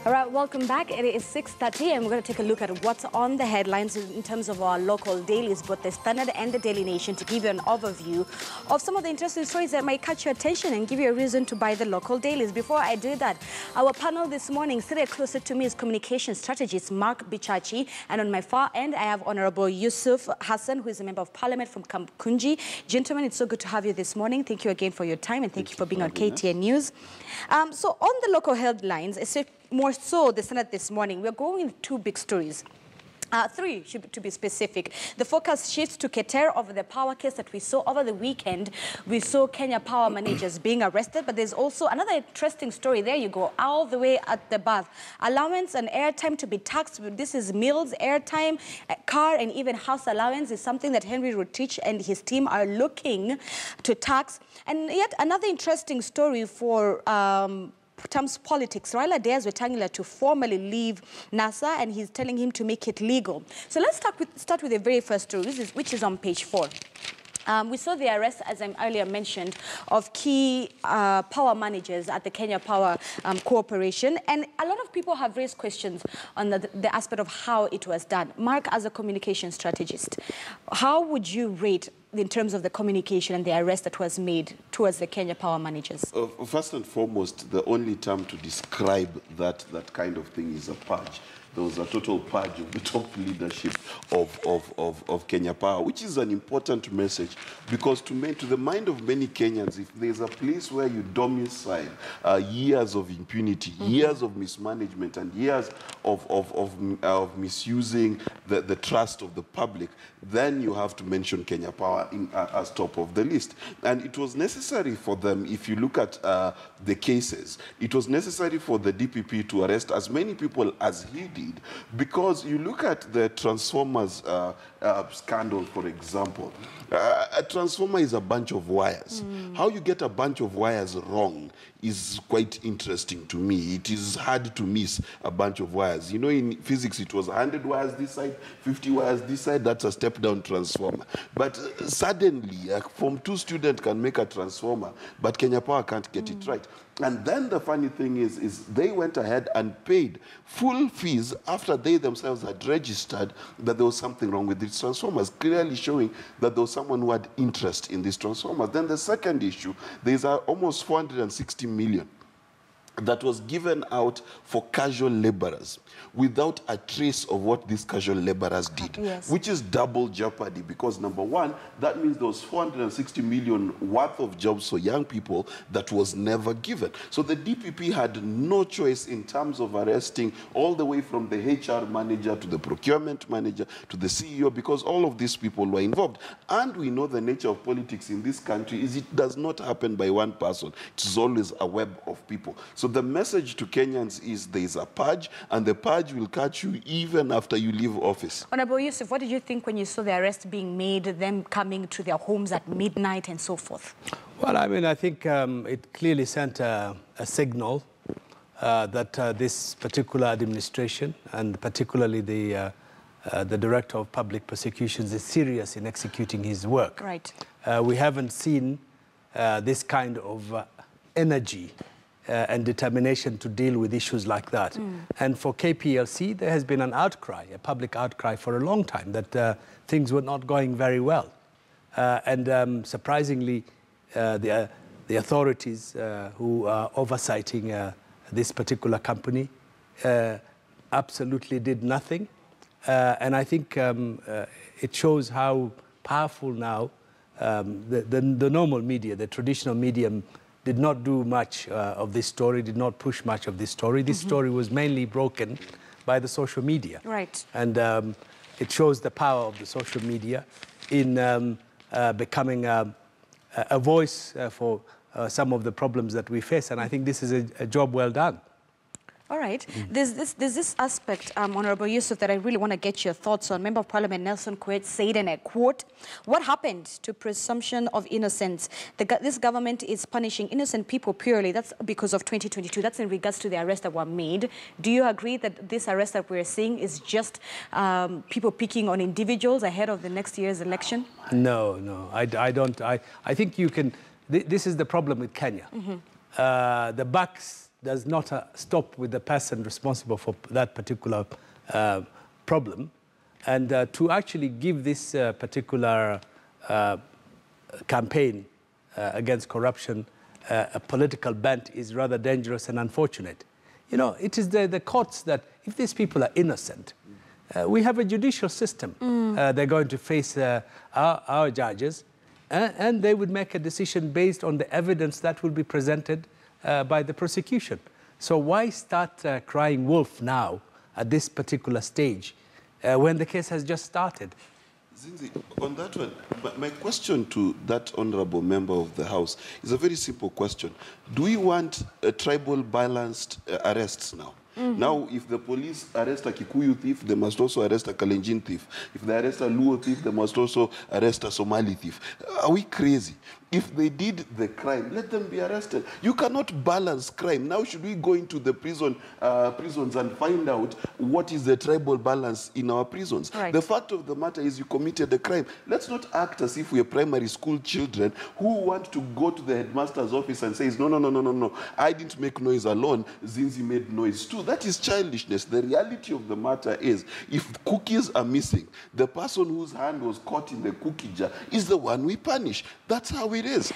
All right, welcome back. It is 6:30 and we're going to take a look at what's on the headlines in terms of our local dailies, both the Standard and the Daily Nation, to give you an overview of some of the interesting stories that might catch your attention and give you a reason to buy the local dailies. Before I do that, our panel this morning, sitting closer to me, is communication strategist Mark Bichachi, and on my far end, I have Honorable Yusuf Hassan, who is a member of Parliament from Kamkunji. Gentlemen, it's so good to have you this morning. Thank you again for your time and thank you for being on KTN News. So on the local headlines, more so the Senate this morning, we're going with two big stories. Three, to be specific. The focus shifts to Keter over the power case that we saw over the weekend. We saw Kenya Power managers being arrested, but there's also another interesting story. There you go, all the way at the bath. Allowance and airtime to be taxed. This is meals, airtime, car, and even house allowance is something that Henry Rotich and his team are looking to tax. And yet another interesting story for terms politics. Raila dares Wetangula to formally leave NASA, and he's telling him to make it legal. So let's start with the very first story, which is on page 4. We saw the arrest, as I earlier mentioned, of key power managers at the Kenya Power Corporation. And a lot of people have raised questions on the aspect of how it was done. Mark, as a communication strategist, how would you rate in terms of the communication and the arrest that was made towards the Kenya Power managers? First and foremost, the only term to describe that kind of thing is a purge. There was a total purge of the top leadership of Kenya Power, which is an important message because to the mind of many Kenyans, if there's a place where you domicile years of impunity, years of mismanagement, and years of misusing the trust of the public, then you have to mention Kenya Power as top of the list. And it was necessary for them, if you look at the cases, it was necessary for the DPP to arrest as many people as he did, because you look at the transformers scandal, for example. A transformer is a bunch of wires. How you get a bunch of wires wrong is quite interesting to me. It is hard to miss a bunch of wires. You know, in physics, it was 100 wires this side, 50 wires this side. That's a step-down transformer. But suddenly, a Form 2 student can make a transformer, but Kenya Power can't get it right. And then the funny thing is they went ahead and paid full fees after they themselves had registered that there was something wrong with these transformers, clearly showing that there was someone who had interest in these transformers. Then the second issue, there's almost 460 million that was given out for casual laborers without a trace of what these casual laborers did, which is double jeopardy because, number one, that means there was 460 million worth of jobs for young people that was never given. So the DPP had no choice in terms of arresting all the way from the HR manager to the procurement manager to the CEO, because all of these people were involved. And we know the nature of politics in this country is it does not happen by one person. It's always a web of people. So the message to Kenyans is there is a purge, and the purge will catch you even after you leave office. Honorable Yusuf, what did you think when you saw the arrest being made, them coming to their homes at midnight and so forth? Well, I mean, I think it clearly sent a signal that this particular administration, and particularly the Director of Public Prosecutions, is serious in executing his work. Right. We haven't seen this kind of energy and determination to deal with issues like that. And for KPLC, there has been an outcry, a public outcry for a long time that things were not going very well. And surprisingly, the authorities who are oversighting this particular company absolutely did nothing. And I think it shows how powerful now the normal media, the traditional medium, did not do much of this story, did not push much of this story. This story was mainly broken by the social media. Right. And it shows the power of the social media in becoming a voice for some of the problems that we face. And I think this is a job well done. All right. There's this aspect, Honorable Yusuf, that I really want to get your thoughts on. Member of Parliament Nelson Kuet said, and I quote, "What happened to presumption of innocence? This government is punishing innocent people purely. That's because of 2022. That's in regards to the arrests that were made. Do you agree that this arrest that we're seeing is just people picking on individuals ahead of the next year's election? No, I don't. I think you can... This is the problem with Kenya. the buck does not stop with the person responsible for that particular problem. And to actually give this particular campaign against corruption a political bent is rather dangerous and unfortunate. You know, it is the courts that, if these people are innocent, we have a judicial system. They're going to face our judges, and they would make a decision based on the evidence that will be presented by the prosecution. So why start crying wolf now at this particular stage when the case has just started? Zinzi, on that one, my question to that honorable member of the House is a very simple question. Do we want a tribal balanced arrests now? Now, if the police arrest a Kikuyu thief, they must also arrest a Kalenjin thief. If they arrest a Luo thief, they must also arrest a Somali thief. Are we crazy? If they did the crime, let them be arrested. You cannot balance crime. Now, should we go into the prisons and find out what is the tribal balance in our prisons? Right. The fact of the matter is you committed a crime. Let's not act as if we're primary school children who want to go to the headmaster's office and say, no, I didn't make noise alone, Zinzi made noise too. That is childishness. The reality of the matter is, if cookies are missing, the person whose hand was caught in the cookie jar is the one we punish. That's how it is.